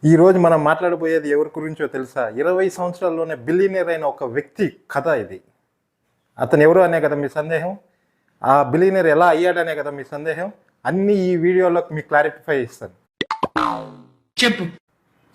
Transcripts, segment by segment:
ఈ రోజు మనం మాట్లాడబోయేది ఎవరి గురించో తెలుసా? 20 సంవత్సరాల్లోనే బిలియనీర్ అయిన ఒక వ్యక్తి కథ ఇది. అతను ఎవరు అనే కదా మీ సందేహం? ఆ బిలియనీర్ ఎలా అయ్యాడనే కదా మీ సందేహం? అన్నీ ఈ వీడియోలో మీకు క్లారిఫై ఇస్తాను. చెప్పు.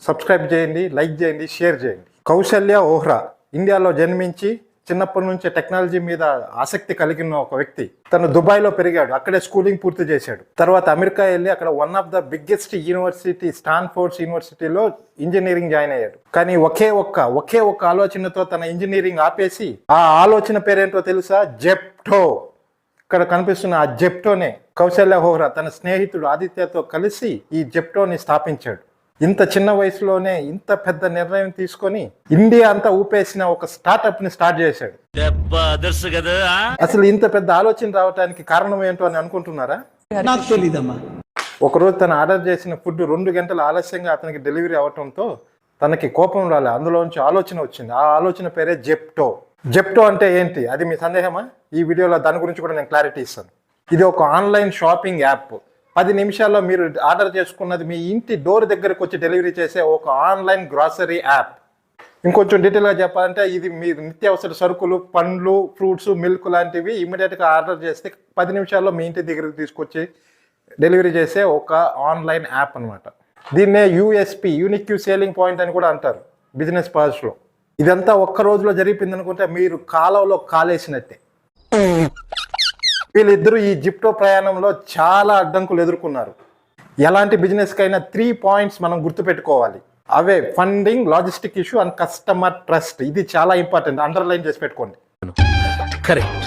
సబ్స్క్రైబ్ చేయండి, లైక్ చేయండి, షేర్ చేయండి. కౌశల్య ఓహ్రా ఇండియాలో జన్మించి చిన్నప్పటి నుంచే టెక్నాలజీ మీద ఆసక్తి కలిగిన ఒక వ్యక్తి. తను దుబాయ్లో పెరిగాడు, అక్కడే స్కూలింగ్ పూర్తి చేశాడు. తర్వాత అమెరికా వెళ్ళి అక్కడ one of the biggest university Stanford యూనివర్సిటీలో ఇంజనీరింగ్ జాయిన్ అయ్యాడు. కానీ ఒకే ఒక్క ఆలోచనతో తన ఇంజనీరింగ్ ఆపేసి, ఆ ఆలోచన పేరేంటో తెలుసా? జెప్టో. ఇక్కడ కనిపిస్తున్న ఆ జెప్టోనే కౌశల్య ఓహ్రా తన స్నేహితుడు ఆదిత్యతో కలిసి ఈ జెప్టోని స్థాపించాడు. ఇంత చిన్న వయసులోనే ఇంత పెద్ద నిర్ణయం తీసుకొని ఇండియా అంతా ఊపేసిన ఒక స్టార్ట్అప్ ని స్టార్ట్ చేశాడు. అసలు ఇంత పెద్ద ఆలోచన రావడానికి కారణం ఏంటో అని అనుకుంటున్నారా? నాకు తెలీదమ్మా. ఒకరోజు తను ఆర్డర్ చేసిన ఫుడ్ 2 గంటల ఆలస్యంగా అతనికి డెలివరీ అవటంతో తనకి కోపం రాలే, అందులోంచి ఆలోచన వచ్చింది. ఆ ఆలోచన పేరే జెప్టో. జెప్టో అంటే ఏంటి? అది మీ సందేహమా? ఈ వీడియోలో దాని గురించి కూడా నేను క్లారిటీ ఇస్తాను. ఇది ఒక ఆన్లైన్ షాపింగ్ యాప్. 10 నిమిషాల్లో మీరు ఆర్డర్ చేసుకున్నది మీ ఇంటి డోర్ దగ్గరకు వచ్చి డెలివరీ చేసే ఒక ఆన్లైన్ గ్రాసరీ యాప్. ఇంకొంచెం డీటెయిల్గా చెప్పాలంటే ఇది మీరు నిత్యావసర సరుకులు, పండ్లు, ఫ్రూట్స్, మిల్క్ లాంటివి ఇమీడియట్గా ఆర్డర్ చేస్తే 10 నిమిషాల్లో మీ ఇంటి దగ్గరకు తీసుకొచ్చి డెలివరీ చేసే ఒక ఆన్లైన్ యాప్ అనమాట. దీన్నే యూఎస్పి, యూనిక్ సేలింగ్ పాయింట్ అని కూడా అంటారు బిజినెస్ పార్ట్స్లో. ఇదంతా ఒక్క రోజులో జరిగిపోయింది అనుకుంటే మీరు కాలంలో కాలేసినట్టే. వీళ్ళిద్దరూ ఈ జిప్టో ప్రయాణంలో చాలా అడ్డంకులు ఎదుర్కొన్నారు. ఎలాంటి బిజినెస్కైనా 3 పాయింట్స్ మనం గుర్తుపెట్టుకోవాలి. అవే funding, logistic issue and customer trust. ఇది చాలా ఇంపార్టెంట్, అండర్లైన్ చేసి పెట్టుకోండి. కరెక్ట్,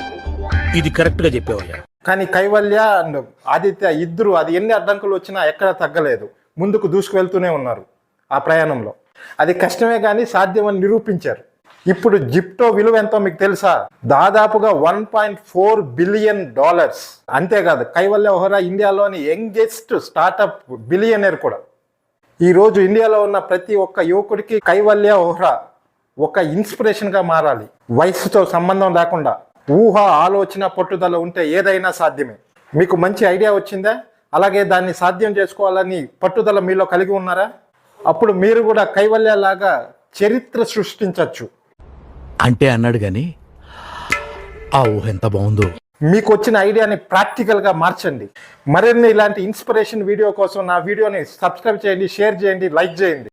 ఇది కరెక్ట్ గా చెప్పేవయ్యా. కానీ కైవల్య అండ్ ఆదిత్య ఇద్దరు అది ఎన్ని అడ్డంకులు వచ్చినా ఎక్కడ తగ్గలేదు, ముందుకు దూసుకువెళ్తూనే ఉన్నారు ఆ ప్రయాణంలో. అది కష్టమే కానీ సాధ్యమని నిరూపించారు. ఇప్పుడు జిప్టో విలువ ఎంతో మీకు తెలుసా? దాదాపుగా $1.4 బిలియన్. అంతేకాదు, కైవల్య ఓహ్రా ఇండియాలోని యంగెస్ట్ స్టార్టప్ బిలియనర్ కూడా. ఈరోజు ఇండియాలో ఉన్న ప్రతి ఒక్క యువకుడికి కైవల్య ఓహ్రా ఒక ఇన్స్పిరేషన్గా మారాలి. వయసుతో సంబంధం లేకుండా ఊహ, ఆలోచన, పట్టుదల ఉంటే ఏదైనా సాధ్యమే. మీకు మంచి ఐడియా వచ్చిందా? అలాగే దాన్ని సాధ్యం చేసుకోవాలని పట్టుదల మీలో కలిగి ఉన్నారా? అప్పుడు మీరు కూడా కైవల్య లాగా చరిత్ర సృష్టించవచ్చు. అంటే అన్నాడు గాని ఆ ఊహ ఎంత బాగుందో. మీకు వచ్చిన ఐడియాని ప్రాక్టికల్గా మార్చండి. మరిన్ని ఇలాంటి ఇన్స్పిరేషన్ వీడియో కోసం నా వీడియోని సబ్స్క్రైబ్ చేయండి, షేర్ చేయండి, లైక్ చేయండి.